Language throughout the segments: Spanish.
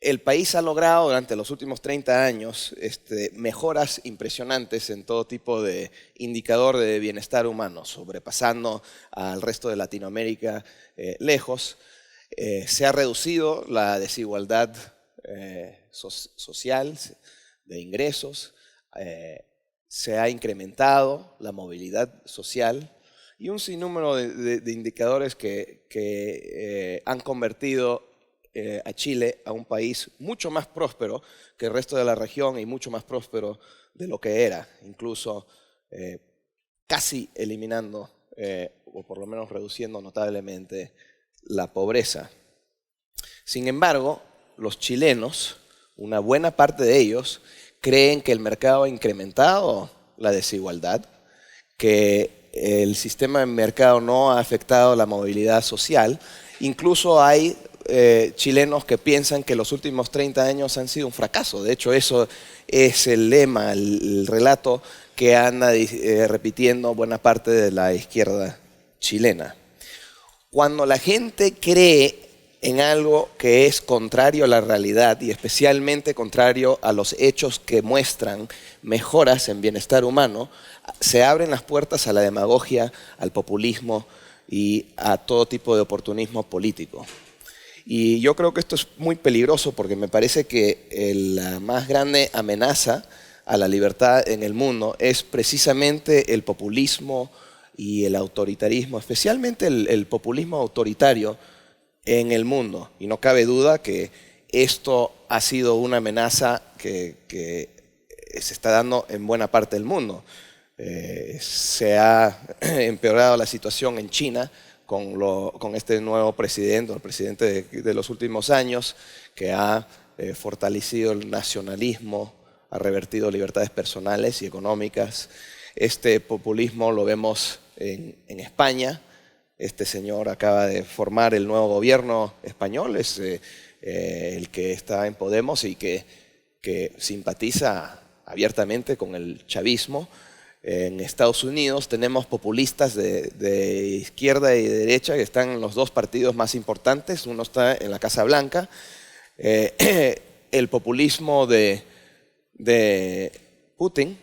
el país ha logrado durante los últimos 30 años mejoras impresionantes en todo tipo de indicador de bienestar humano, sobrepasando al resto de Latinoamérica lejos. Se ha reducido la desigualdad social de ingresos, se ha incrementado la movilidad social y un sinnúmero de indicadores que han convertido a Chile a un país mucho más próspero que el resto de la región y mucho más próspero de lo que era, incluso casi eliminando o por lo menos reduciendo notablemente la pobreza. Sin embargo, los chilenos, una buena parte de ellos, creen que el mercado ha incrementado la desigualdad, que el sistema de mercado no ha afectado la movilidad social. Incluso hay chilenos que piensan que los últimos 30 años han sido un fracaso. De hecho, eso es el lema, el relato que anda repitiendo buena parte de la izquierda chilena. Cuando la gente cree en algo que es contrario a la realidad y especialmente contrario a los hechos que muestran mejoras en bienestar humano, se abren las puertas a la demagogia, al populismo y a todo tipo de oportunismo político. Y yo creo que esto es muy peligroso porque me parece que la más grande amenaza a la libertad en el mundo es precisamente el populismo y el autoritarismo, especialmente el populismo autoritario en el mundo. Y no cabe duda que esto ha sido una amenaza que se está dando en buena parte del mundo. Se ha empeorado la situación en China con este nuevo presidente, el presidente de los últimos años, que ha fortalecido el nacionalismo, ha revertido libertades personales y económicas. Este populismo lo vemos en España. Este señor acaba de formar el nuevo gobierno español, es el que está en Podemos y que simpatiza abiertamente con el chavismo. En Estados Unidos tenemos populistas de izquierda y de derecha que están en los dos partidos más importantes. Uno está en la Casa Blanca. El populismo de Putin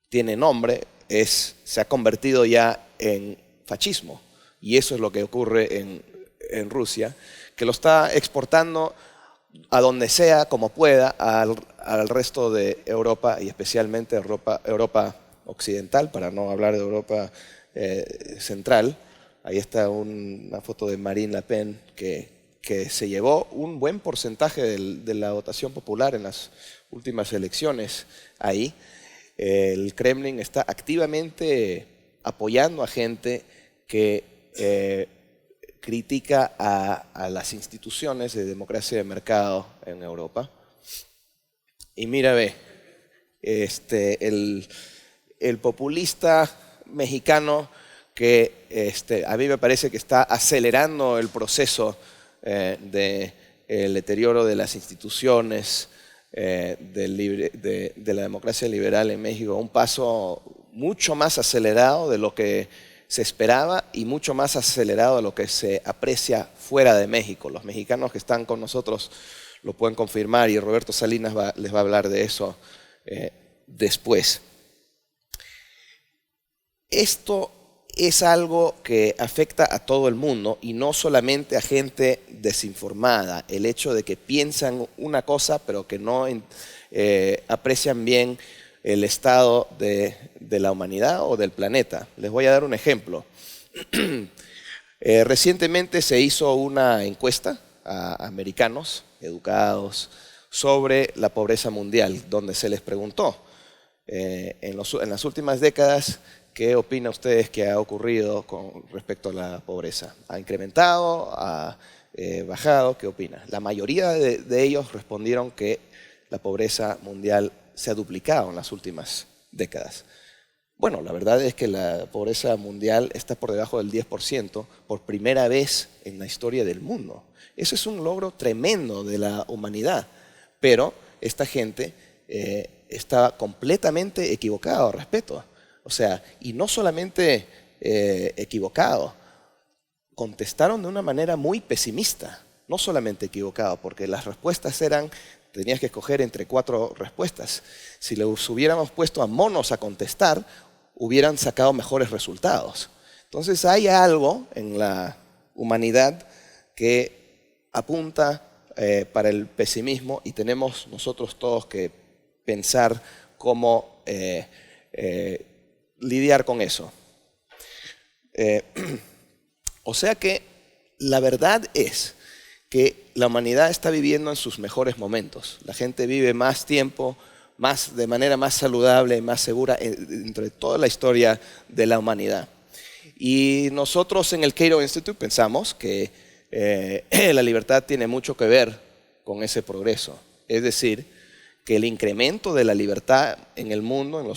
tiene nombre, se ha convertido ya en fascismo. Y eso es lo que ocurre en Rusia, que lo está exportando a donde sea, como pueda, al resto de Europa y especialmente Europa occidental, para no hablar de Europa central. Ahí está una foto de Marine Le Pen que se llevó un buen porcentaje de la votación popular en las últimas elecciones ahí. El Kremlin está activamente apoyando a gente que critica a las instituciones de democracia de mercado en Europa. Y mira, ve, el populista mexicano que a mí me parece que está acelerando el proceso del deterioro de las instituciones, de la democracia liberal en México, un paso mucho más acelerado de lo que se esperaba y mucho más acelerado de lo que se aprecia fuera de México. Los mexicanos que están con nosotros lo pueden confirmar y Roberto Salinas les va a hablar de eso después. Esto es algo que afecta a todo el mundo y no solamente a gente desinformada. El hecho de que piensan una cosa pero que no aprecian bien el estado de la humanidad o del planeta. Les voy a dar un ejemplo. Recientemente se hizo una encuesta a americanos educados sobre la pobreza mundial, donde se les preguntó en las últimas décadas qué opinan ustedes que ha ocurrido con respecto a la pobreza. ¿Ha incrementado? ¿Ha bajado? ¿Qué opinan? La mayoría de ellos respondieron que la pobreza mundial se ha duplicado en las últimas décadas. Bueno, la verdad es que la pobreza mundial está por debajo del 10% por primera vez en la historia del mundo. Eso es un logro tremendo de la humanidad, pero esta gente está completamente equivocada al respecto. O sea, y no solamente equivocado, contestaron de una manera muy pesimista. no solamente equivocado, porque las respuestas eran, tenías que escoger entre 4 respuestas. Si los hubiéramos puesto a monos a contestar, hubieran sacado mejores resultados. Entonces hay algo en la humanidad que apunta para el pesimismo y tenemos nosotros todos que pensar cómo lidiar con eso. O sea que la verdad es que la humanidad está viviendo en sus mejores momentos. La gente vive más tiempo, de manera más saludable, más segura entre toda la historia de la humanidad. Y nosotros en el Cato Institute pensamos que la libertad tiene mucho que ver con ese progreso. Es decir, que el incremento de la libertad en el mundo en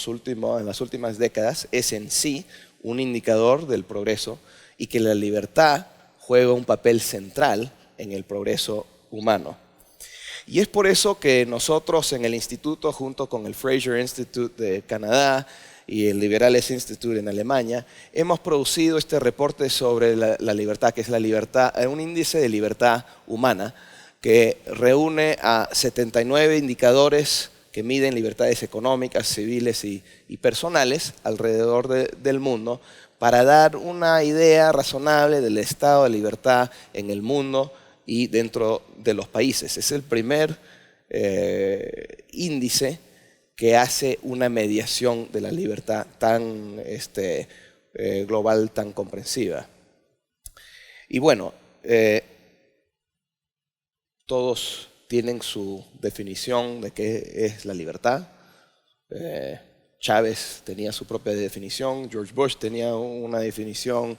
las últimas décadas es en sí un indicador del progreso y que la libertad juega un papel central en el progreso humano. Y es por eso que nosotros en el instituto, junto con el Fraser Institute de Canadá y el Liberales Institute en Alemania, hemos producido este reporte sobre la libertad, que es un índice de libertad humana, que reúne a 79 indicadores que miden libertades económicas, civiles y personales alrededor del mundo, para dar una idea razonable del estado de libertad en el mundo y dentro de los países. Es el primer índice que hace una mediación de la libertad tan global, tan comprensiva. Y bueno, todos tienen su definición de qué es la libertad. Chávez tenía su propia definición, George Bush tenía una definición,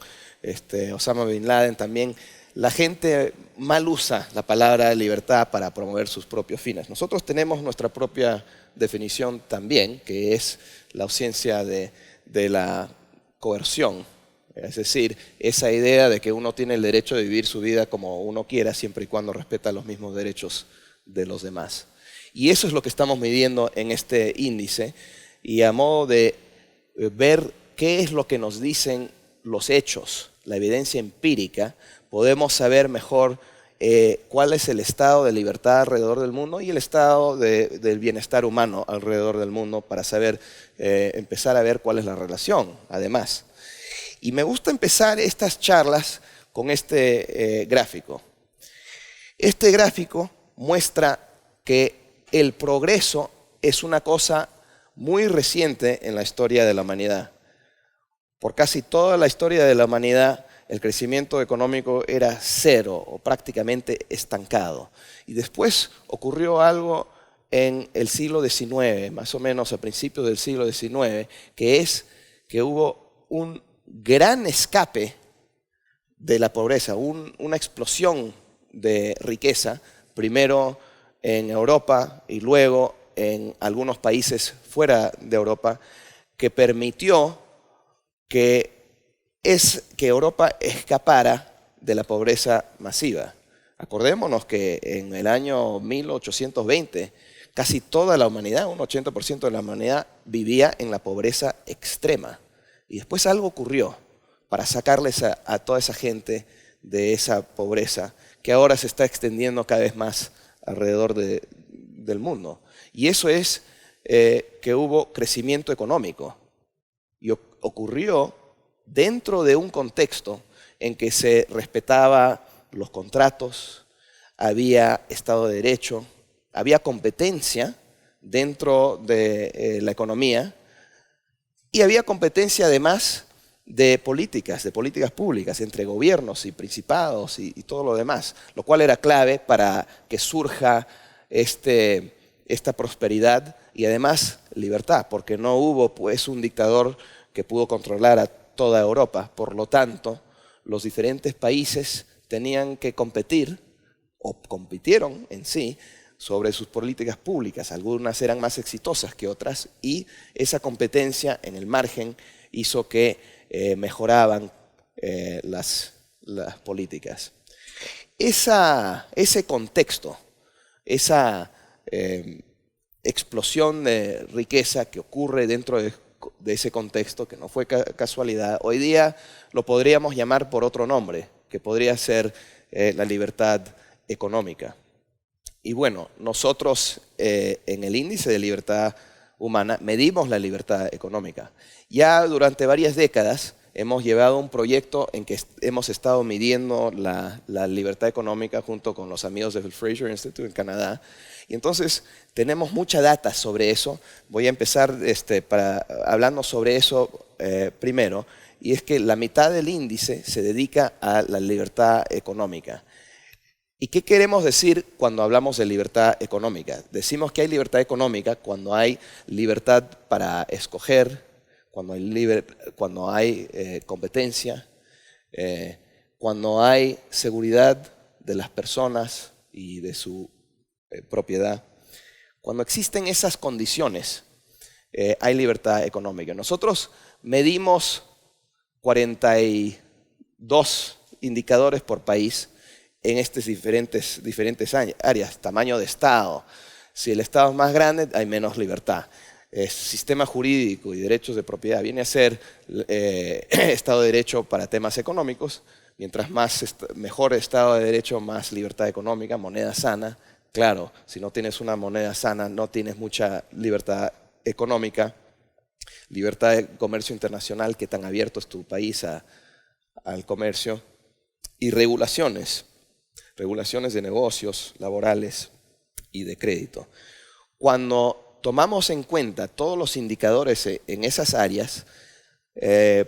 Osama Bin Laden también. La gente mal usa la palabra libertad para promover sus propios fines. Nosotros tenemos nuestra propia definición también, que es la ausencia de la coerción. Es decir, esa idea de que uno tiene el derecho de vivir su vida como uno quiera, siempre y cuando respeta los mismos derechos de los demás. Y eso es lo que estamos midiendo en este índice. Y a modo de ver qué es lo que nos dicen los hechos, la evidencia empírica, podemos saber mejor cuál es el estado de libertad alrededor del mundo y el estado del bienestar humano alrededor del mundo para saber, empezar a ver cuál es la relación, además. Y me gusta empezar estas charlas con este gráfico. Este gráfico muestra que el progreso es una cosa muy reciente en la historia de la humanidad. Por casi toda la historia de la humanidad, el crecimiento económico era cero o prácticamente estancado. Y después ocurrió algo en el siglo XIX, más o menos a principios del siglo XIX, que es que hubo un gran escape de la pobreza, una explosión de riqueza, primero en Europa y luego en algunos países fuera de Europa, que permitió que Europa escapara de la pobreza masiva. Acordémonos que en el año 1820 casi toda la humanidad, un 80% de la humanidad, vivía en la pobreza extrema. Y después algo ocurrió para sacarles a toda esa gente de esa pobreza que ahora se está extendiendo cada vez más alrededor del mundo. Y eso es que hubo crecimiento económico. Y ocurrió dentro de un contexto en que se respetaba los contratos, había Estado de Derecho, había competencia dentro de la economía y había competencia además de políticas públicas entre gobiernos y principados y todo lo demás, lo cual era clave para que surja esta prosperidad y además libertad, porque no hubo pues un dictador que pudo controlar a toda Europa. Por lo tanto, los diferentes países tenían que competir, o compitieron en sí, sobre sus políticas públicas. Algunas eran más exitosas que otras y esa competencia en el margen hizo que mejoraban las políticas. Ese contexto, esa explosión de riqueza que ocurre dentro de ese contexto, que no fue casualidad, hoy día lo podríamos llamar por otro nombre, que podría ser la libertad económica. Y bueno, nosotros en el índice de libertad humana medimos la libertad económica. Ya durante varias décadas hemos llevado un proyecto en que hemos estado midiendo la libertad económica junto con los amigos del Fraser Institute en Canadá. Y entonces tenemos mucha data sobre eso. Voy a empezar hablando sobre eso primero. Y es que la mitad del índice se dedica a la libertad económica. ¿Y qué queremos decir cuando hablamos de libertad económica? Decimos que hay libertad económica cuando hay libertad para escoger, cuando hay competencia, cuando hay seguridad de las personas y de su propiedad. Cuando existen esas condiciones, hay libertad económica. Nosotros medimos 42 indicadores por país en estas diferentes áreas. Tamaño de Estado. Si el Estado es más grande, hay menos libertad. Sistema jurídico y derechos de propiedad viene a ser Estado de Derecho para temas económicos. Mientras mejor Estado de Derecho, más libertad económica, moneda sana. Claro, si no tienes una moneda sana, no tienes mucha libertad económica. Libertad de comercio internacional, qué tan abierto es tu país al comercio. Y regulaciones de negocios, laborales y de crédito. Cuando tomamos en cuenta todos los indicadores en esas áreas,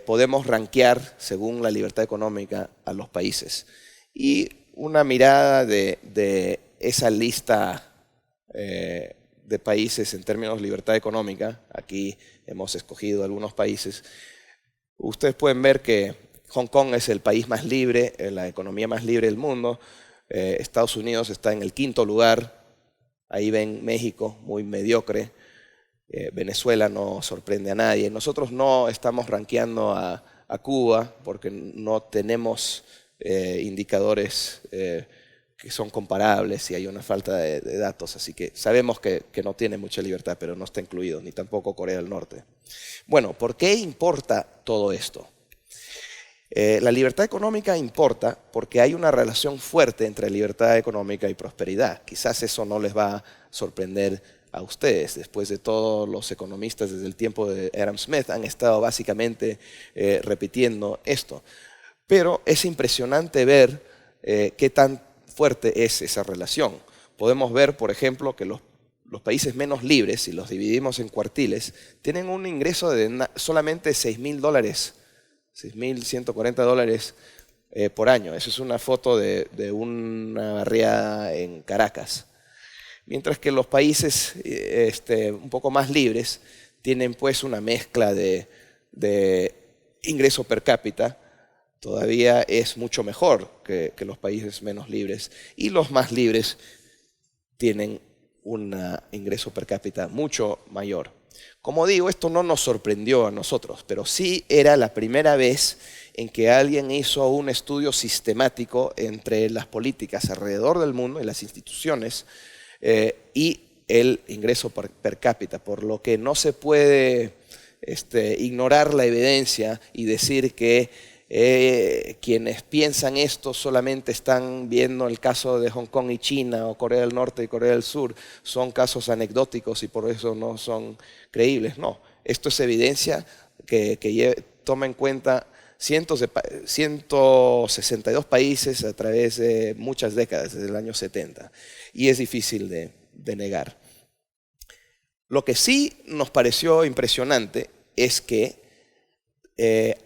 podemos rankear según la libertad económica a los países. Y una mirada de esa lista de países en términos de libertad económica, aquí hemos escogido algunos países, ustedes pueden ver que Hong Kong es el país más libre, la economía más libre del mundo. Estados Unidos está en el 5º lugar. Ahí ven México, muy mediocre. Venezuela no sorprende a nadie. Nosotros no estamos rankeando a Cuba porque no tenemos indicadores que son comparables y hay una falta de datos. Así que sabemos que no tiene mucha libertad, pero no está incluido, ni tampoco Corea del Norte. Bueno, ¿por qué importa todo esto? La libertad económica importa porque hay una relación fuerte entre libertad económica y prosperidad. Quizás eso no les va a sorprender a ustedes. Después de todo, los economistas desde el tiempo de Adam Smith han estado básicamente repitiendo esto. Pero es impresionante ver qué tan fuerte es esa relación. Podemos ver, por ejemplo, que los países menos libres, si los dividimos en cuartiles, tienen un ingreso de solamente $6.000. $6.140 por año. Esa es una foto de una barriada en Caracas. Mientras que los países un poco más libres tienen pues una mezcla de ingreso per cápita. Todavía es mucho mejor que los países menos libres. Y los más libres tienen un ingreso per cápita mucho mayor. Como digo, esto no nos sorprendió a nosotros, pero sí era la primera vez en que alguien hizo un estudio sistemático entre las políticas alrededor del mundo y las instituciones y el ingreso per cápita, por lo que no se puede ignorar la evidencia y decir que quienes piensan esto solamente están viendo el caso de Hong Kong y China o Corea del Norte y Corea del Sur. Son casos anecdóticos y por eso no son creíbles. No, esto es evidencia que toma en cuenta 162 países a través de muchas décadas, desde el año 70. Y es difícil de negar. Lo que sí nos pareció impresionante es que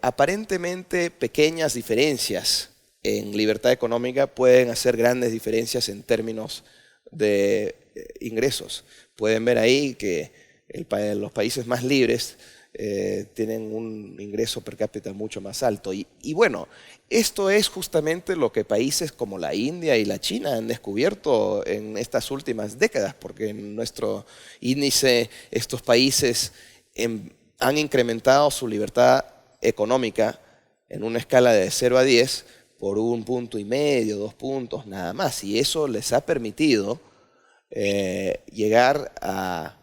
aparentemente pequeñas diferencias en libertad económica pueden hacer grandes diferencias en términos de ingresos. Pueden ver ahí que los países más libres tienen un ingreso per cápita mucho más alto. Y bueno, esto es justamente lo que países como la India y la China han descubierto en estas últimas décadas, porque en nuestro índice estos países han incrementado su libertad económica en una escala de 0 a 10 por 1,5 puntos, 2 puntos, nada más. Y eso les ha permitido llegar a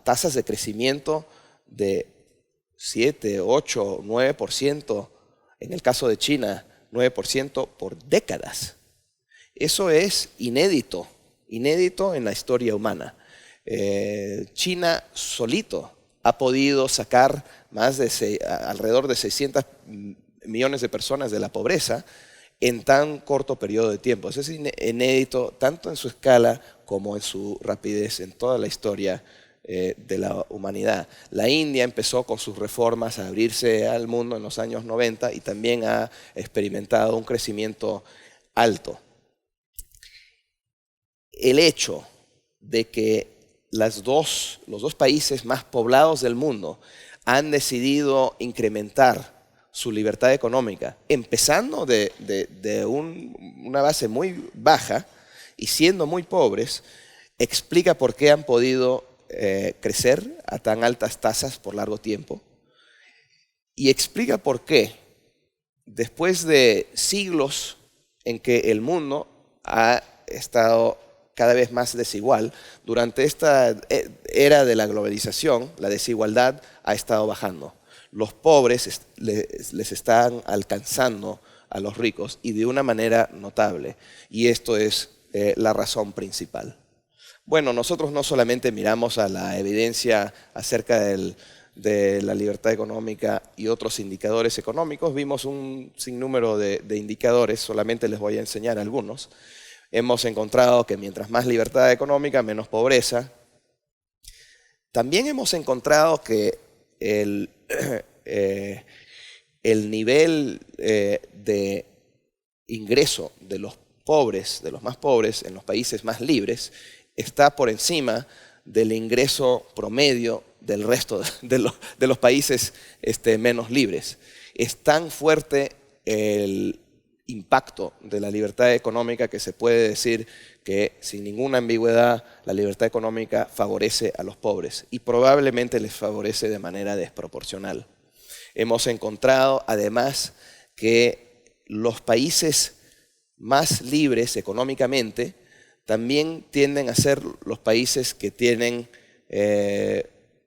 tasas de crecimiento de 7, 8, 9%, en el caso de China, 9% por décadas. Eso es inédito, inédito en la historia humana. China solito ha podido sacar alrededor de 600 millones de personas de la pobreza en tan corto periodo de tiempo. Eso es inédito tanto en su escala como en su rapidez en toda la historia de la humanidad. La India empezó con sus reformas a abrirse al mundo en los años 90 y también ha experimentado un crecimiento alto. El hecho de que los dos países más poblados del mundo han decidido incrementar su libertad económica, empezando de una base muy baja y siendo muy pobres, explica por qué han podido crecer a tan altas tasas por largo tiempo y explica por qué, después de siglos en que el mundo ha estado cada vez más desigual, durante esta era de la globalización, la desigualdad ha estado bajando. Los pobres les están alcanzando a los ricos y de una manera notable. Y esto es la razón principal. Bueno, nosotros no solamente miramos a la evidencia acerca de la libertad económica y otros indicadores económicos, vimos un sinnúmero de indicadores, solamente les voy a enseñar algunos. Hemos encontrado que mientras más libertad económica, menos pobreza. También hemos encontrado que el nivel de ingreso de los pobres, de los más pobres, en los países más libres, está por encima del ingreso promedio del resto de los países menos libres. Es tan fuerte el impacto de la libertad económica que se puede decir que sin ninguna ambigüedad la libertad económica favorece a los pobres y probablemente les favorece de manera desproporcional. Hemos encontrado además que los países más libres económicamente también tienden a ser los países que tienen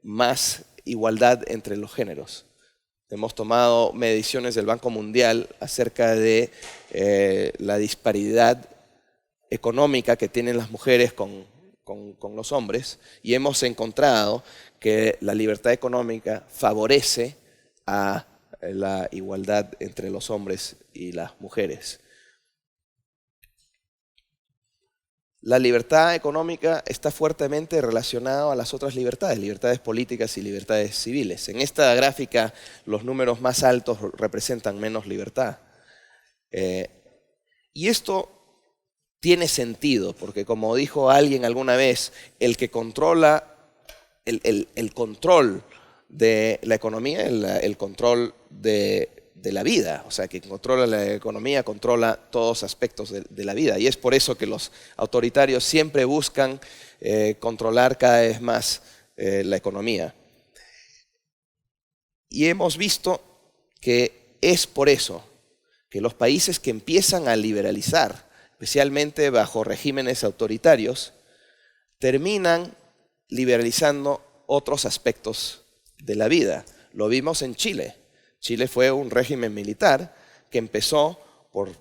más igualdad entre los géneros. Hemos tomado mediciones del Banco Mundial acerca de la disparidad económica que tienen las mujeres con los hombres y hemos encontrado que la libertad económica favorece a la igualdad entre los hombres y las mujeres. La libertad económica está fuertemente relacionada a las otras libertades políticas y libertades civiles. En esta gráfica los números más altos representan menos libertad. Y esto tiene sentido, porque como dijo alguien alguna vez, el que controla, el control de la economía, el control de la vida, o sea, que controla la economía, controla todos aspectos de la vida. Y es por eso que los autoritarios siempre buscan controlar cada vez más la economía. Y hemos visto que es por eso que los países que empiezan a liberalizar, especialmente bajo regímenes autoritarios, terminan liberalizando otros aspectos de la vida. Lo vimos en Chile. Chile fue un régimen militar que empezó por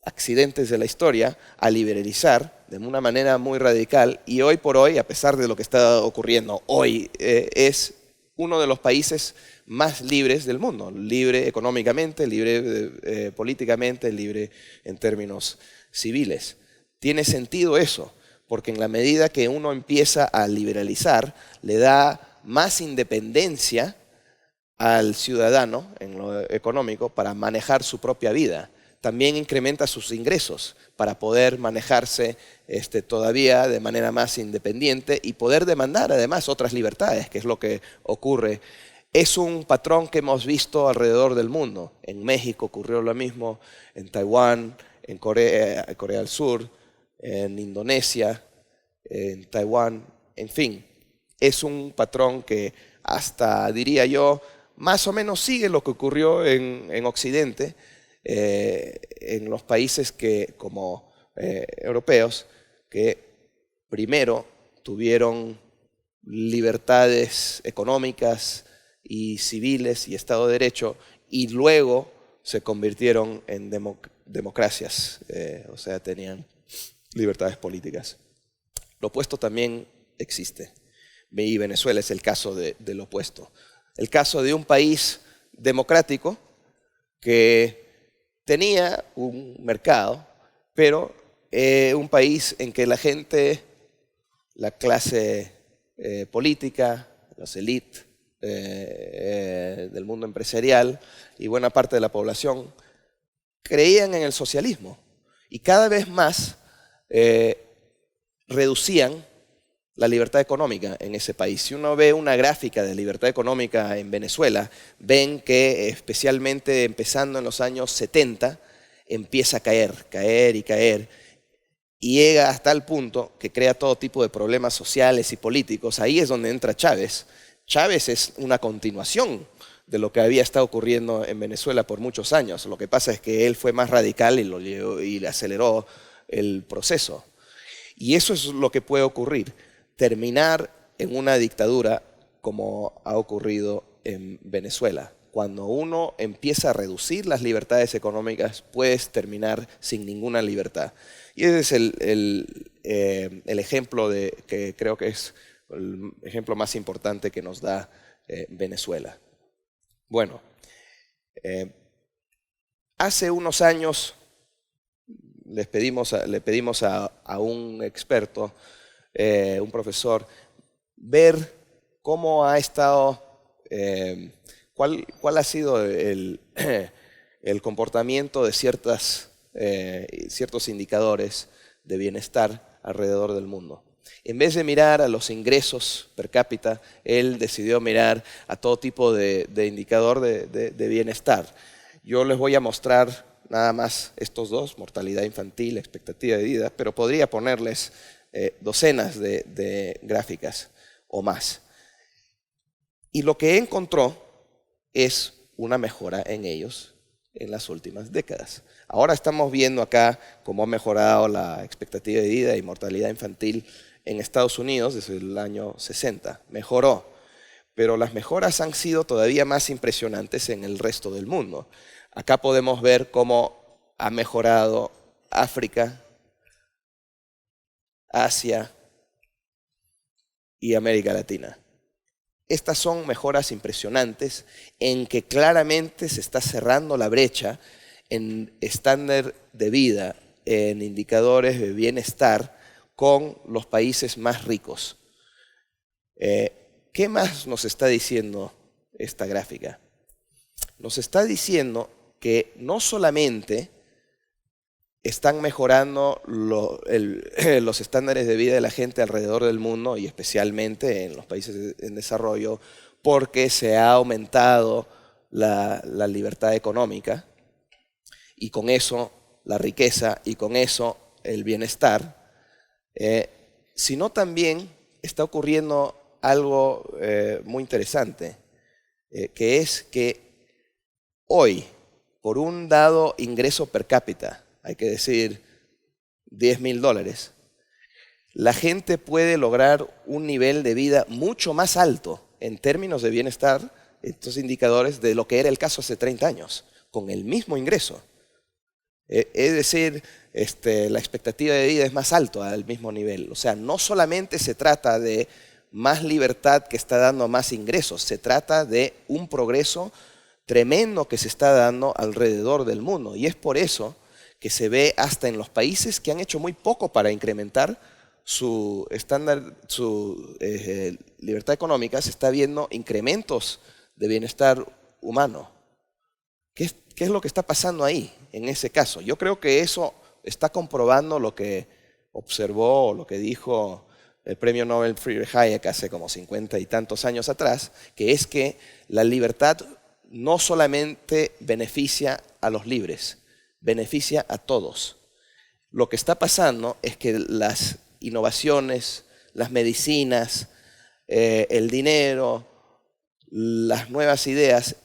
accidentes de la historia a liberalizar de una manera muy radical y hoy por hoy, a pesar de lo que está ocurriendo hoy, es uno de los países más libres del mundo, libre económicamente, libre políticamente, libre en términos civiles. Tiene sentido eso, porque en la medida que uno empieza a liberalizar, le da más independencia al ciudadano en lo económico para manejar su propia vida. También incrementa sus ingresos para poder manejarse todavía de manera más independiente y poder demandar además otras libertades, que es lo que ocurre. Es un patrón que hemos visto alrededor del mundo. En México ocurrió lo mismo, en Taiwán, en Corea del Sur, en Indonesia, en Taiwán, en fin. Es un patrón que hasta, diría yo, más o menos sigue lo que ocurrió en Occidente, en los países como europeos, que primero tuvieron libertades económicas y civiles y Estado de Derecho, y luego se convirtieron en democracias, o sea, tenían libertades políticas. Lo opuesto también existe. Y Venezuela es el caso del opuesto. El caso de un país democrático que tenía un mercado, pero un país en que la gente, la clase política, las élites del mundo empresarial y buena parte de la población creían en el socialismo y cada vez más reducían la libertad económica en ese país. Si uno ve una gráfica de libertad económica en Venezuela, ven que especialmente empezando en los años 70 empieza a caer y caer y llega hasta el punto que crea todo tipo de problemas sociales y políticos. Ahí es donde entra Chávez. Chávez es una continuación de lo que había estado ocurriendo en Venezuela por muchos años. Lo que pasa es que él fue más radical y le aceleró el proceso. Y eso es lo que puede ocurrir, terminar en una dictadura como ha ocurrido en Venezuela. Cuando uno empieza a reducir las libertades económicas, puedes terminar sin ninguna libertad. Y ese es el ejemplo que creo que es el ejemplo más importante que nos da Venezuela. Bueno, hace unos años le pedimos a un experto, un profesor, ver cómo ha estado, cuál ha sido el comportamiento de ciertos indicadores de bienestar alrededor del mundo. En vez de mirar a los ingresos per cápita, él decidió mirar a todo tipo de indicador de bienestar. Yo les voy a mostrar nada más estos dos, mortalidad infantil, expectativa de vida, pero podría ponerles docenas de gráficas o más. Y lo que encontró es una mejora en ellos en las últimas décadas. Ahora estamos viendo acá cómo ha mejorado la expectativa de vida y mortalidad infantil en Estados Unidos desde el año 60. Mejoró, pero las mejoras han sido todavía más impresionantes en el resto del mundo. Acá podemos ver cómo ha mejorado África, Asia y América Latina. Estas son mejoras impresionantes en que claramente se está cerrando la brecha en estándar de vida, en indicadores de bienestar con los países más ricos. ¿Qué más nos está diciendo esta gráfica? Nos está diciendo que no solamente están mejorando los estándares de vida de la gente alrededor del mundo y especialmente en los países en desarrollo porque se ha aumentado la libertad económica y con eso la riqueza y con eso el bienestar, sino también está ocurriendo algo muy interesante, que es que hoy, por un dado ingreso per cápita, hay que decir $10,000, la gente puede lograr un nivel de vida mucho más alto en términos de bienestar, estos indicadores, de lo que era el caso hace 30 años, con el mismo ingreso. Es decir, la expectativa de vida es más alto al mismo nivel. O sea, no solamente se trata de más libertad que está dando más ingresos, se trata de un progreso tremendo que se está dando alrededor del mundo. Y es por eso que se ve hasta en los países que han hecho muy poco para incrementar su estándar, su libertad económica, se está viendo incrementos de bienestar humano. ¿Qué es lo que está pasando ahí, en ese caso? Yo creo que eso está comprobando lo que observó, lo que dijo el premio Nobel Friedrich Hayek hace como 50 y tantos años atrás, que es que la libertad no solamente beneficia a los libres, beneficia a todos. Lo que está pasando es que las innovaciones, las medicinas, el dinero, las nuevas ideas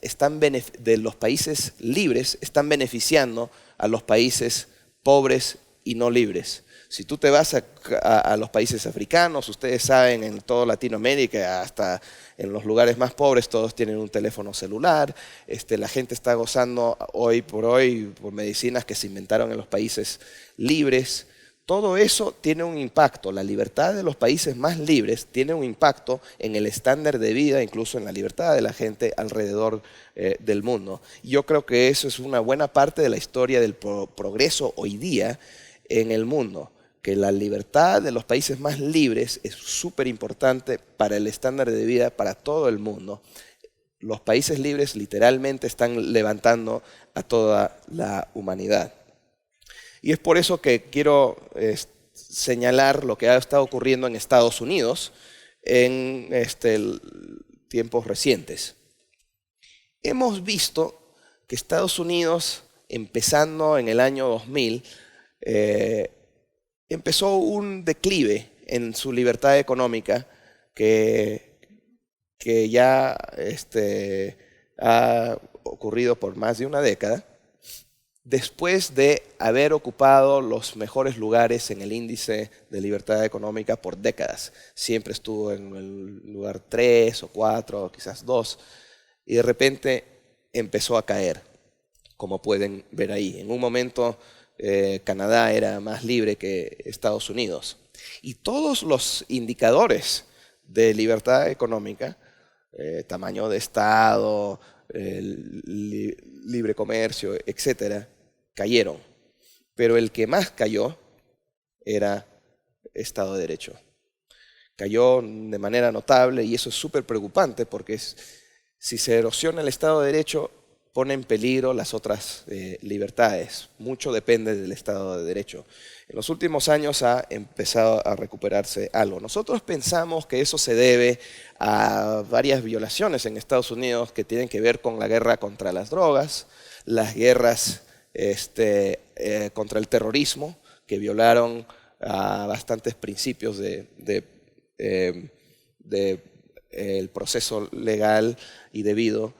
de los países libres están beneficiando a los países pobres y no libres. Si tú te vas a los países africanos, ustedes saben, en toda Latinoamérica, hasta en los lugares más pobres, todos tienen un teléfono celular. La gente está gozando hoy por medicinas que se inventaron en los países libres. todo eso tiene un impacto. La libertad de los países más libres tiene un impacto en el estándar de vida, incluso en la libertad de la gente alrededor del mundo. Yo creo que eso es una buena parte de la historia del progreso hoy día en el mundo, que la libertad de los países más libres es súper importante para el estándar de vida para todo el mundo. Los países libres literalmente están levantando a toda la humanidad. Y es por eso que quiero señalar lo que ha estado ocurriendo en Estados Unidos en tiempos recientes. Hemos visto que Estados Unidos, empezando en el año 2000, empezó un declive en su libertad económica que ya ha ocurrido por más de una década, después de haber ocupado los mejores lugares en el índice de libertad económica por décadas. Siempre estuvo en el lugar 3 o 4, o quizás 2, y de repente empezó a caer, como pueden ver ahí. En un momento Canadá era más libre que Estados Unidos. Y todos los indicadores de libertad económica, tamaño de Estado, libre comercio, etcétera, cayeron. Pero el que más cayó era Estado de Derecho. Cayó de manera notable y eso es súper preocupante porque si se erosiona el Estado de Derecho, pone en peligro las otras libertades. Mucho depende del Estado de Derecho. En los últimos años ha empezado a recuperarse algo. Nosotros pensamos que eso se debe a varias violaciones en Estados Unidos que tienen que ver con la guerra contra las drogas, las guerras contra el terrorismo, que violaron a bastantes principios del proceso legal y debido,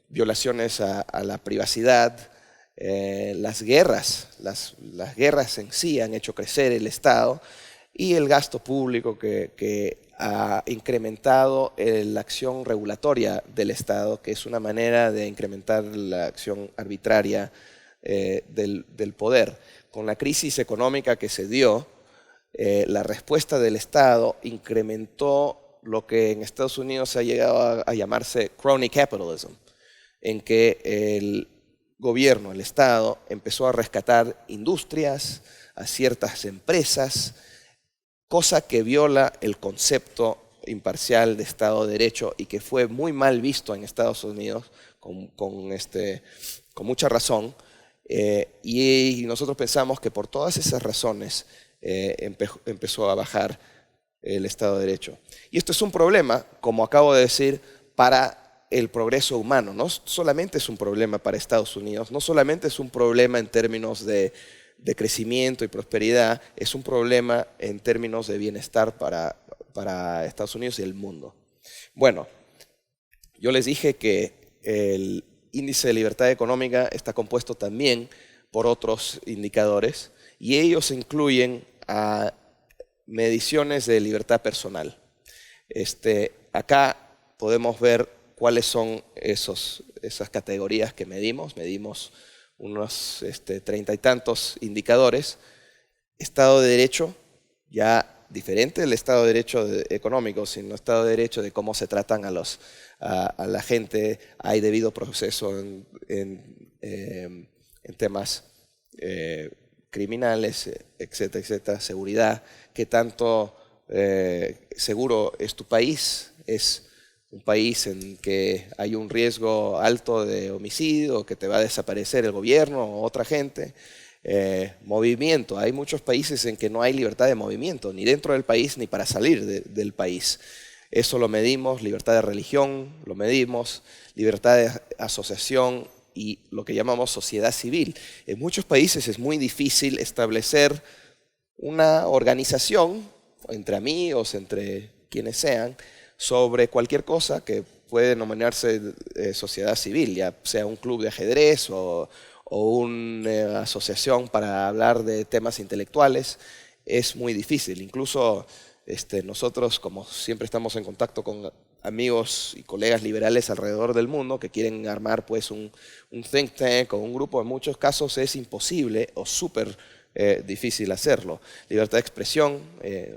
violaciones a la privacidad, las guerras en sí han hecho crecer el Estado y el gasto público que ha incrementado la acción regulatoria del Estado, que es una manera de incrementar la acción arbitraria del poder. Con la crisis económica que se dio, la respuesta del Estado incrementó lo que en Estados Unidos ha llegado a llamarse crony capitalism, en que el gobierno, el Estado, empezó a rescatar industrias, a ciertas empresas, cosa que viola el concepto imparcial de Estado de Derecho y que fue muy mal visto en Estados Unidos con mucha razón. Y nosotros pensamos que por todas esas razones empezó a bajar el Estado de Derecho. Y esto es un problema, como acabo de decir, para el progreso humano. No solamente es un problema para Estados Unidos, no solamente es un problema en términos de crecimiento y prosperidad, es un problema en términos de bienestar para Estados Unidos y el mundo. Bueno, yo les dije que el índice de libertad económica está compuesto también por otros indicadores y ellos incluyen a mediciones de libertad personal. Acá podemos ver cuáles son esas categorías que medimos. Medimos unos 30 y tantos indicadores. Estado de Derecho, ya diferente del Estado de Derecho económico, sino Estado de Derecho de cómo se tratan a la gente. Hay debido proceso en temas criminales, etcétera, etcétera. Seguridad, qué tanto seguro es tu país, es un país en que hay un riesgo alto de homicidio, que te va a desaparecer el gobierno o otra gente. Movimiento, hay muchos países en que no hay libertad de movimiento, ni dentro del país ni para salir del país. Eso lo medimos, libertad de religión, lo medimos, libertad de asociación y lo que llamamos sociedad civil. En muchos países es muy difícil establecer una organización entre amigos, entre quienes sean, sobre cualquier cosa que puede denominarse sociedad civil, ya sea un club de ajedrez o una asociación para hablar de temas intelectuales. Es muy difícil. Incluso nosotros, como siempre estamos en contacto con amigos y colegas liberales alrededor del mundo que quieren armar pues un think tank o un grupo, en muchos casos es imposible o súper difícil hacerlo. Libertad de expresión,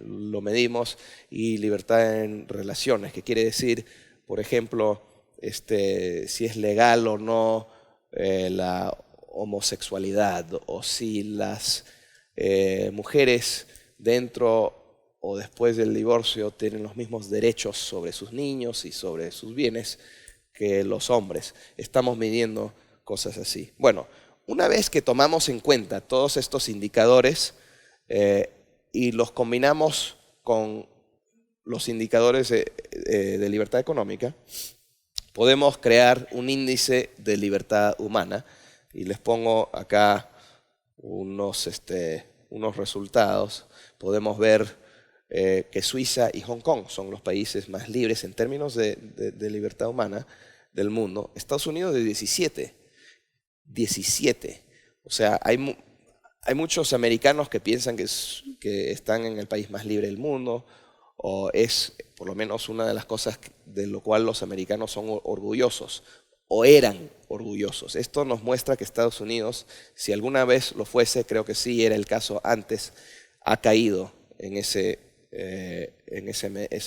lo medimos, y libertad en relaciones, que quiere decir, por ejemplo, si es legal o no la homosexualidad, o si las mujeres dentro o después del divorcio tienen los mismos derechos sobre sus niños y sobre sus bienes que los hombres. Estamos midiendo cosas así. Bueno, una vez que tomamos en cuenta todos estos indicadores y los combinamos con los indicadores de libertad económica, podemos crear un índice de libertad humana. Y les pongo acá unos resultados. Podemos ver que Suiza y Hong Kong son los países más libres en términos de libertad humana del mundo. Estados Unidos de 17. 17. O sea, hay muchos americanos que piensan que están en el país más libre del mundo, o es por lo menos una de las cosas de lo cual los americanos son orgullosos, o eran orgullosos. Esto nos muestra que Estados Unidos, si alguna vez lo fuese, creo que sí era el caso antes, ha caído en esa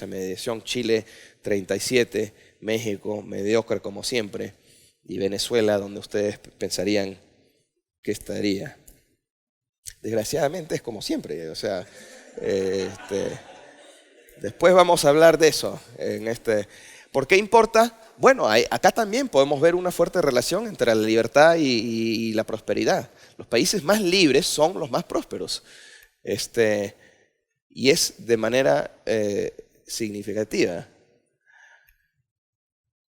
medición. Chile 37, México mediocre como siempre, y Venezuela, donde ustedes pensarían que estaría. Desgraciadamente es como siempre, o sea, después vamos a hablar de eso. ¿Por qué importa? Bueno, acá también podemos ver una fuerte relación entre la libertad y la prosperidad. Los países más libres son los más prósperos. Y es de manera significativa.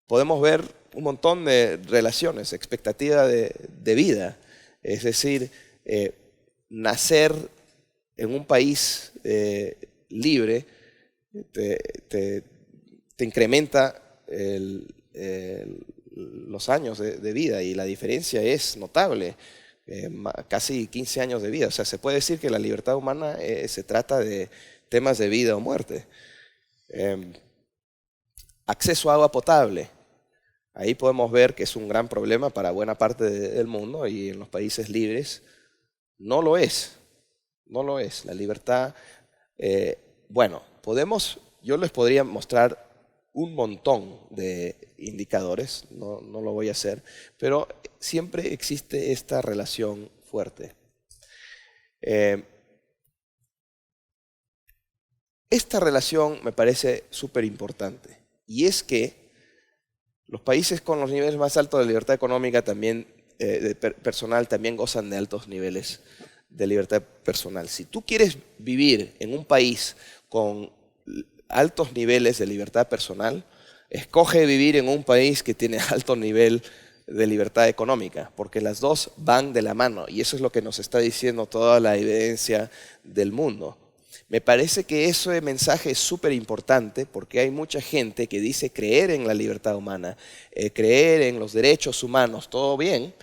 Podemos ver un montón de relaciones, expectativa de vida. Es decir, nacer en un país libre te incrementa los años de vida, y la diferencia es notable. Casi 15 años de vida. O sea, se puede decir que la libertad humana se trata de temas de vida o muerte. Acceso a agua potable. Ahí podemos ver que es un gran problema para buena parte del mundo, y en los países libres no lo es. No lo es. La libertad, bueno, yo les podría mostrar un montón de indicadores, no lo voy a hacer, pero siempre existe esta relación fuerte. Esta relación me parece súper importante, y es que los países con los niveles más altos de libertad económica también, personal, también gozan de altos niveles de libertad personal. Si tú quieres vivir en un país con altos niveles de libertad personal, escoge vivir en un país que tiene alto nivel de libertad económica, porque las dos van de la mano, y eso es lo que nos está diciendo toda la evidencia del mundo. Me parece que ese mensaje es súper importante, porque hay mucha gente que dice creer en la libertad humana, creer en los derechos humanos, todo bien,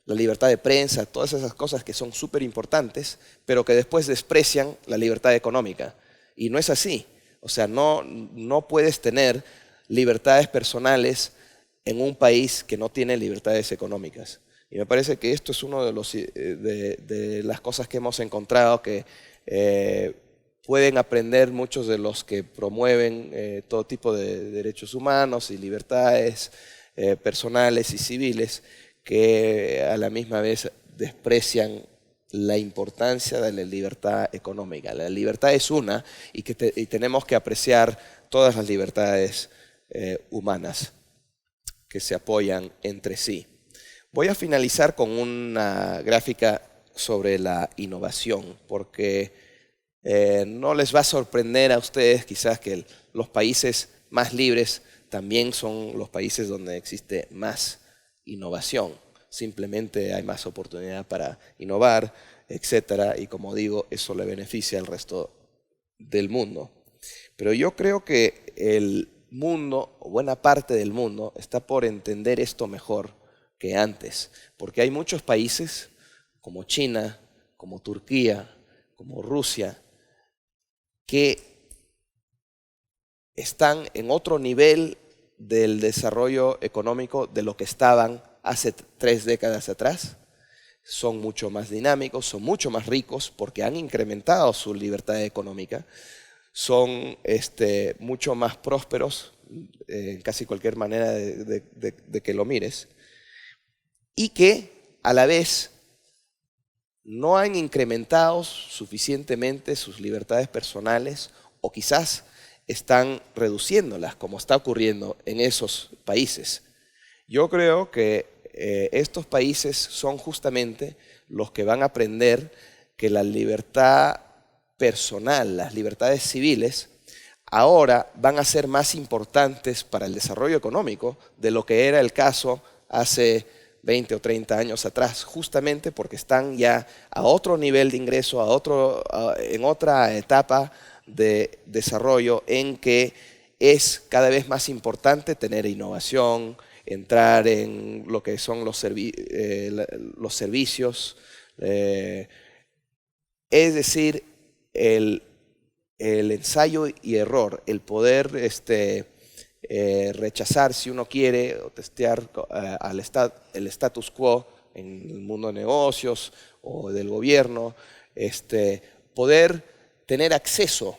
la libertad de prensa, todas esas cosas que son súper importantes, pero que después desprecian la libertad económica. Y no es así. O sea, no puedes tener libertades personales en un país que no tiene libertades económicas. Y me parece que esto es una de las cosas que hemos encontrado que pueden aprender muchos de los que promueven todo tipo de derechos humanos y libertades personales y civiles, que a la misma vez desprecian la importancia de la libertad económica. La libertad es una, y tenemos que apreciar todas las libertades humanas que se apoyan entre sí. Voy a finalizar con una gráfica sobre la innovación, porque no les va a sorprender a ustedes quizás que los países más libres también son los países donde existe más innovación. Simplemente hay más oportunidad para innovar, etcétera, y como digo, eso le beneficia al resto del mundo. Pero yo creo que el mundo, o buena parte del mundo, está por entender esto mejor que antes, porque hay muchos países como China, como Turquía, como Rusia, que están en otro nivel del desarrollo económico de lo que estaban hace 3 décadas atrás. son mucho más dinámicos, son mucho más ricos porque han incrementado su libertad económica, son mucho más prósperos en casi cualquier manera de que lo mires, y que a la vez no han incrementado suficientemente sus libertades personales o quizás están reduciéndolas, como está ocurriendo en esos países. Yo creo que estos países son justamente los que van a aprender que la libertad personal, las libertades civiles, ahora van a ser más importantes para el desarrollo económico de lo que era el caso hace 20 o 30 años atrás, justamente porque están ya a otro nivel de ingreso, en otra etapa de desarrollo en que es cada vez más importante tener innovación, entrar en lo que son los servicios, es decir, el ensayo y error, el poder rechazar si uno quiere o testear el status quo en el mundo de negocios o del gobierno, poder tener acceso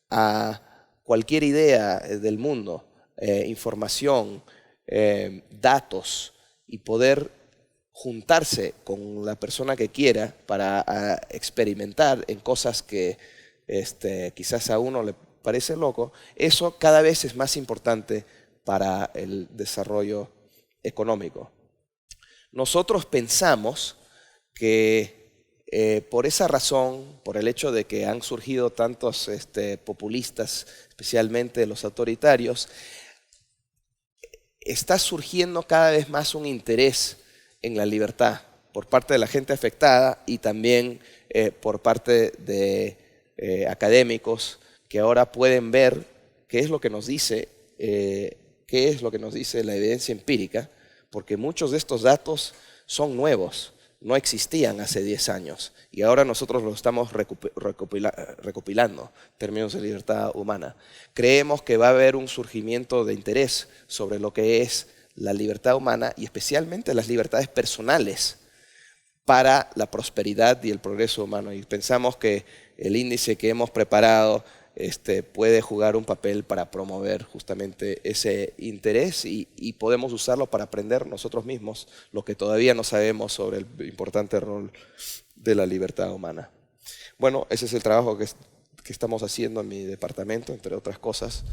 a cualquier idea del mundo, información, datos, y poder juntarse con la persona que quiera para experimentar en cosas que quizás a uno le parece loco, eso cada vez es más importante para el desarrollo económico. Nosotros pensamos que por esa razón, por el hecho de que han surgido tantos populistas, especialmente los autoritarios, está surgiendo cada vez más un interés en la libertad por parte de la gente afectada y también por parte de académicos que ahora pueden ver qué es lo que nos dice, la evidencia empírica, porque muchos de estos datos son nuevos, no existían hace 10 años y ahora nosotros los estamos recopilando en términos de libertad humana. Creemos que va a haber un surgimiento de interés sobre lo que es la libertad humana y especialmente las libertades personales para la prosperidad y el progreso humano. Y pensamos que el índice que hemos preparado puede jugar un papel para promover justamente ese interés y podemos usarlo para aprender nosotros mismos lo que todavía no sabemos sobre el importante rol de la libertad humana. Bueno, ese es el trabajo que estamos haciendo en mi departamento, entre otras cosas.